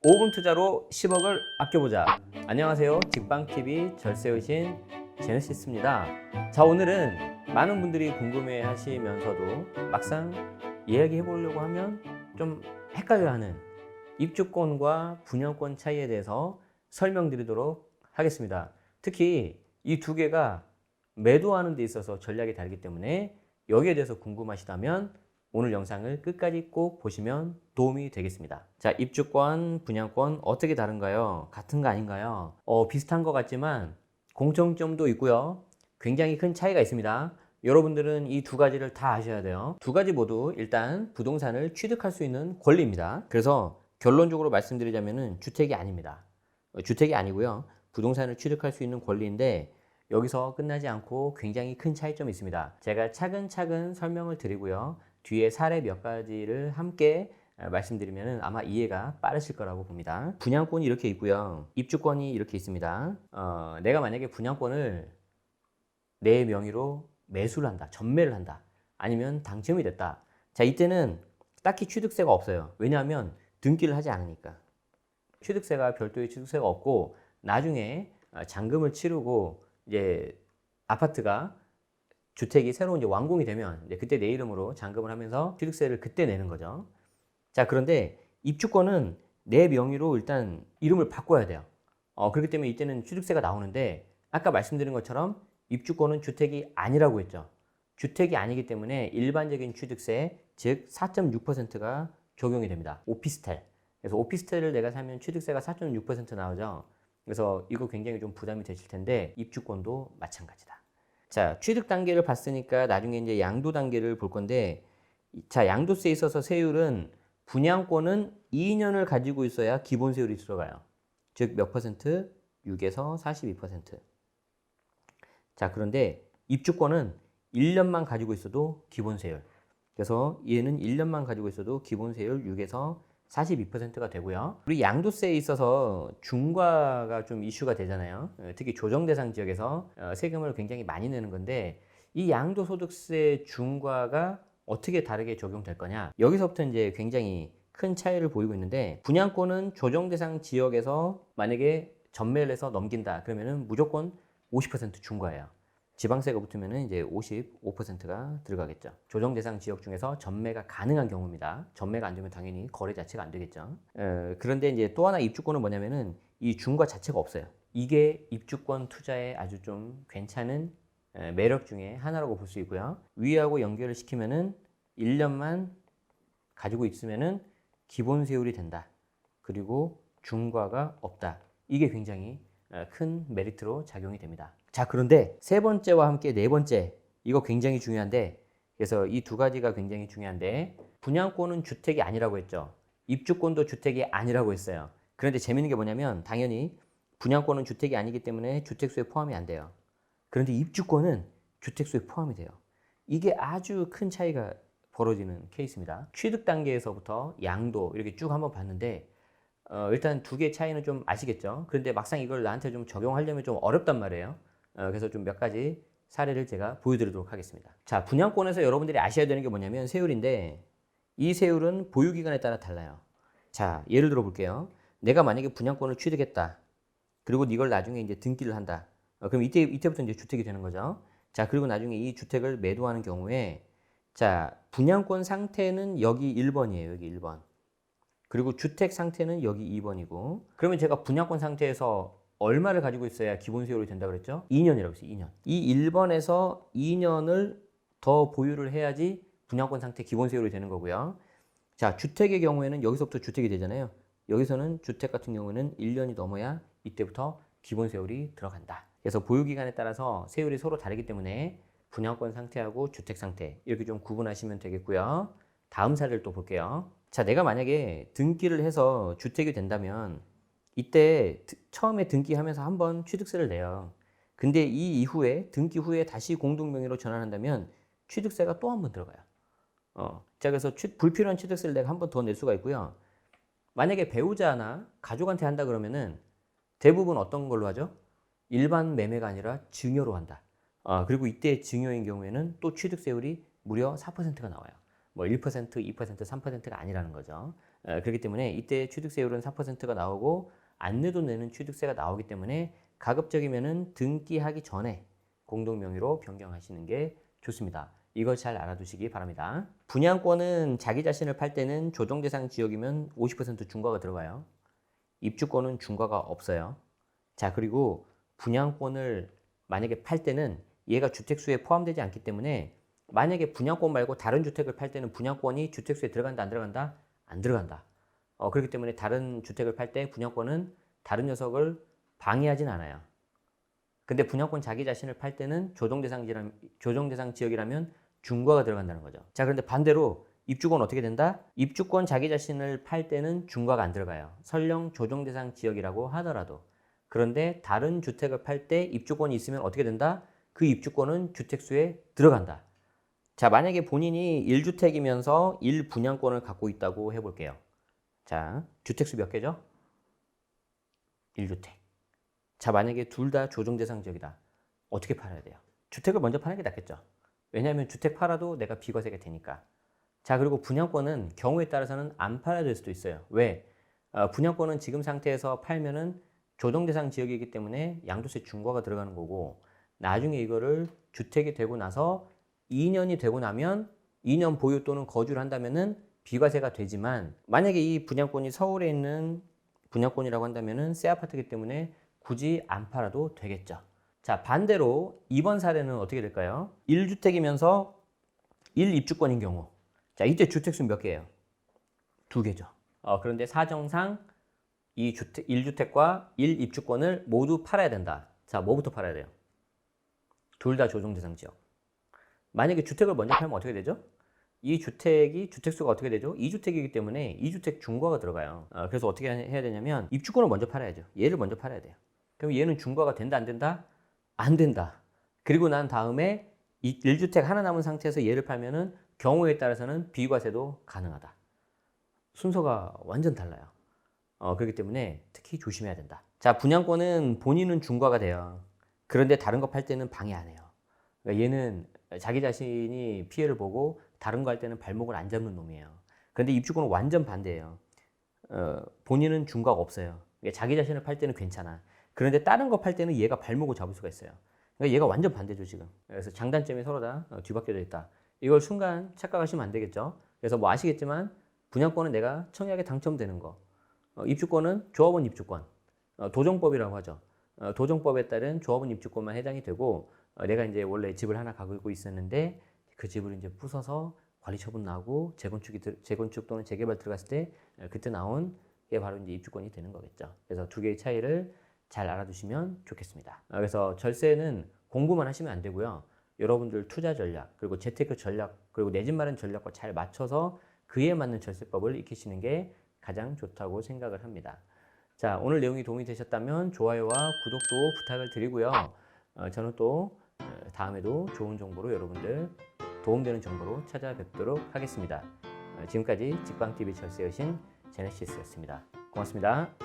5분 투자로 10억을 아껴보자. 안녕하세요. 직방TV 절세의신 제네시스입니다. 자, 오늘은 많은 분들이 궁금해 하시면서도 막상 이야기해 보려고 하면 좀 헷갈려하는 입주권과 분양권 차이에 대해서 설명드리도록 하겠습니다. 특히 이 두 개가 매도하는 데 있어서 전략이 다르기 때문에 여기에 대해서 궁금하시다면 오늘 영상을 끝까지 꼭 보시면 도움이 되겠습니다. 자, 입주권, 분양권 어떻게 다른가요? 같은 거 아닌가요? 비슷한 것 같지만 공통점도 있고요. 굉장히 큰 차이가 있습니다. 여러분들은 이 두 가지를 다 아셔야 돼요. 두 가지 모두 일단 부동산을 취득할 수 있는 권리입니다. 그래서 결론적으로 말씀드리자면은 주택이 아닙니다. 주택이 아니고요. 부동산을 취득할 수 있는 권리인데 여기서 끝나지 않고 굉장히 큰 차이점이 있습니다. 제가 차근차근 설명을 드리고요. 뒤에 사례 몇 가지를 함께 말씀드리면 아마 이해가 빠르실 거라고 봅니다. 분양권이 이렇게 있고요. 입주권이 이렇게 있습니다. 내가 만약에 분양권을 내 명의로 매수를 한다, 전매를 한다, 아니면 당첨이 됐다. 자, 이때는 딱히 취득세가 없어요. 왜냐하면 등기를 하지 않으니까. 취득세가 별도의 취득세가 없고 나중에 잔금을 치르고 이제 아파트가 주택이 새로 이제 완공이 되면 이제 그때 내 이름으로 잔금을 하면서 취득세를 그때 내는 거죠. 자, 그런데 입주권은 내 명의로 일단 이름을 바꿔야 돼요. 그렇기 때문에 이때는 취득세가 나오는데 아까 말씀드린 것처럼 입주권은 주택이 아니라고 했죠. 주택이 아니기 때문에 일반적인 취득세, 즉 4.6%가 적용이 됩니다. 오피스텔. 그래서 오피스텔을 내가 사면 취득세가 4.6% 나오죠. 그래서 이거 굉장히 좀 부담이 되실 텐데 입주권도 마찬가지다. 자, 취득 단계를 봤으니까 나중에 이제 양도 단계를 볼 건데, 자, 양도세에 있어서 세율은 분양권은 2년을 가지고 있어야 기본 세율이 들어가요. 즉 몇 퍼센트? 6에서 42%. 자, 그런데 입주권은 1년만 가지고 있어도 기본 세율. 그래서 얘는 1년만 가지고 있어도 기본 세율 6에서 42%가 되고요. 우리 양도세에 있어서 중과가 좀 이슈가 되잖아요. 특히 조정 대상 지역에서 세금을 굉장히 많이 내는 건데 이 양도소득세 중과가 어떻게 다르게 적용될 거냐? 여기서부터 이제 굉장히 큰 차이를 보이고 있는데 분양권은 조정 대상 지역에서 만약에 전매를 해서 넘긴다 그러면은 무조건 50% 중과예요. 지방세가 붙으면 이제 55%가 들어가겠죠. 조정 대상 지역 중에서 전매가 가능한 경우입니다. 전매가 안 되면 당연히 거래 자체가 안 되겠죠. 그런데 이제 또 하나 입주권은 뭐냐면은 이 중과 자체가 없어요. 이게 입주권 투자에 아주 좀 괜찮은 매력 중에 하나라고 볼 수 있고요. 위하고 연결을 시키면은 1년만 가지고 있으면은 기본 세율이 된다. 그리고 중과가 없다. 이게 굉장히 큰 메리트로 작용이 됩니다. 자, 그런데 세 번째와 함께 네 번째, 이거 굉장히 중요한데, 그래서 이 두 가지가 굉장히 중요한데, 분양권은 주택이 아니라고 했죠. 입주권도 주택이 아니라고 했어요. 그런데 재밌는 게 뭐냐면 당연히 분양권은 주택이 아니기 때문에 주택수에 포함이 안 돼요. 그런데 입주권은 주택수에 포함이 돼요. 이게 아주 큰 차이가 벌어지는 케이스입니다. 취득 단계에서부터 양도 이렇게 쭉 한번 봤는데 일단 두 개의 차이는 좀 아시겠죠? 그런데 막상 이걸 나한테 좀 적용하려면 좀 어렵단 말이에요. 그래서 좀 몇 가지 사례를 제가 보여드리도록 하겠습니다. 자, 분양권에서 여러분들이 아셔야 되는 게 뭐냐면 세율인데 이 세율은 보유기간에 따라 달라요. 자, 예를 들어 볼게요. 내가 만약에 분양권을 취득했다. 그리고 이걸 나중에 이제 등기를 한다. 그럼 이때부터 이제 주택이 되는 거죠. 자, 그리고 나중에 이 주택을 매도하는 경우에 자, 분양권 상태는 여기 1번이에요. 여기 1번. 그리고 주택 상태는 여기 2번이고 그러면 제가 분양권 상태에서 얼마를 가지고 있어야 기본 세율이 된다고 그랬죠? 2년이라고 했어요. 2년. 이 1번에서 2년을 더 보유를 해야지 분양권 상태 기본 세율이 되는 거고요. 자, 주택의 경우에는 여기서부터 주택이 되잖아요. 여기서는 주택 같은 경우에는 1년이 넘어야 이때부터 기본 세율이 들어간다. 그래서 보유기간에 따라서 세율이 서로 다르기 때문에 분양권 상태하고 주택 상태 이렇게 좀 구분하시면 되겠고요. 다음 사례를 또 볼게요. 자, 내가 만약에 등기를 해서 주택이 된다면 이때 처음에 등기하면서 한번 취득세를 내요. 근데 이 이후에 등기 후에 다시 공동명의로 전환한다면 취득세가 또 한 번 들어가요. 자, 그래서 불필요한 취득세를 내가 한 번 더 낼 수가 있고요. 만약에 배우자나 가족한테 한다 그러면은 대부분 어떤 걸로 하죠? 일반 매매가 아니라 증여로 한다. 그리고 이때 증여인 경우에는 또 취득세율이 무려 4%가 나와요. 뭐 1%, 2%, 3%가 아니라는 거죠. 그렇기 때문에 이때 취득세율은 4%가 나오고 안 내도 내는 취득세가 나오기 때문에 가급적이면은 등기하기 전에 공동명의로 변경하시는 게 좋습니다. 이걸 잘 알아두시기 바랍니다. 분양권은 자기 자신을 팔 때는 조정대상 지역이면 50% 중과가 들어가요. 입주권은 중과가 없어요. 자, 그리고 분양권을 만약에 팔 때는 얘가 주택수에 포함되지 않기 때문에 만약에 분양권 말고 다른 주택을 팔 때는 분양권이 주택수에 들어간다 안 들어간다? 안 들어간다. 그렇기 때문에 다른 주택을 팔 때 분양권은 다른 녀석을 방해하진 않아요. 근데 분양권 자기 자신을 팔 때는 조정대상 지역이라면 중과가 들어간다는 거죠. 자, 그런데 반대로 입주권 어떻게 된다? 입주권 자기 자신을 팔 때는 중과가 안 들어가요. 설령 조정대상 지역이라고 하더라도. 그런데 다른 주택을 팔 때 입주권이 있으면 어떻게 된다? 그 입주권은 주택수에 들어간다. 자, 만약에 본인이 1주택이면서 1분양권을 갖고 있다고 해볼게요. 자, 주택수 몇 개죠? 1주택. 자, 만약에 둘 다 조정대상 지역이다. 어떻게 팔아야 돼요? 주택을 먼저 파는 게 낫겠죠. 왜냐하면 주택 팔아도 내가 비과세가 되니까. 자, 그리고 분양권은 경우에 따라서는 안 팔아야 될 수도 있어요. 왜? 분양권은 지금 상태에서 팔면은 조정대상 지역이기 때문에 양도세 중과가 들어가는 거고, 나중에 이거를 주택이 되고 나서 2년이 되고 나면 2년 보유 또는 거주를 한다면은 비과세가 되지만, 만약에 이 분양권이 서울에 있는 분양권이라고 한다면은 새 아파트이기 때문에 굳이 안 팔아도 되겠죠. 자, 반대로 이번 사례는 어떻게 될까요? 1주택이면서 1입주권인 경우. 자, 이때 주택수 몇 개예요? 2개죠. 그런데 사정상 이 1주택과 1입주권을 모두 팔아야 된다. 자, 뭐부터 팔아야 돼요? 둘 다 조정대상 지역. 만약에 주택을 먼저 팔면 어떻게 되죠? 이 주택이 주택수가 어떻게 되죠? 2주택이기 때문에 2주택 중과가 들어가요. 그래서 어떻게 해야 되냐면 입주권을 먼저 팔아야죠. 얘를 먼저 팔아야 돼요. 그럼 얘는 중과가 된다 안 된다? 안 된다. 그리고 난 다음에 1주택 하나 남은 상태에서 얘를 팔면은 경우에 따라서는 비과세도 가능하다. 순서가 완전 달라요. 그렇기 때문에 특히 조심해야 된다. 자, 분양권은 본인은 중과가 돼요. 그런데 다른 거 팔 때는 방해 안 해요. 그러니까 얘는 자기 자신이 피해를 보고 다른 거 할 때는 발목을 안 잡는 놈이에요. 그런데 입주권은 완전 반대예요. 본인은 중과가 없어요. 그러니까 자기 자신을 팔 때는 괜찮아. 그런데 다른 거 팔 때는 얘가 발목을 잡을 수가 있어요. 그러니까 얘가 완전 반대죠, 지금. 그래서 장단점이 서로 다 뒤바뀌어져 있다. 이걸 순간 착각하시면 안 되겠죠. 그래서 뭐 아시겠지만 분양권은 내가 청약에 당첨되는 거, 입주권은 조합원 입주권, 도정법이라고 하죠. 도정법에 따른 조합원 입주권만 해당이 되고, 내가 이제 원래 집을 하나 가지고 있었는데 그 집을 이제 부숴서 관리 처분 나고 재건축 또는 재개발 들어갔을 때 그때 나온 게 바로 이제 입주권이 되는 거겠죠. 그래서 두 개의 차이를 잘 알아두시면 좋겠습니다. 그래서 절세는 공부만 하시면 안 되고요. 여러분들 투자 전략, 그리고 재테크 전략, 그리고 내 집 마련 전략과 잘 맞춰서 그에 맞는 절세법을 익히시는 게 가장 좋다고 생각을 합니다. 자, 오늘 내용이 도움이 되셨다면 좋아요와 구독도 부탁을 드리고요. 저는 또 다음에도 좋은 정보로 여러분들 도움되는 정보로 찾아뵙도록 하겠습니다. 지금까지 직방TV 절세여신 제네시스였습니다. 고맙습니다.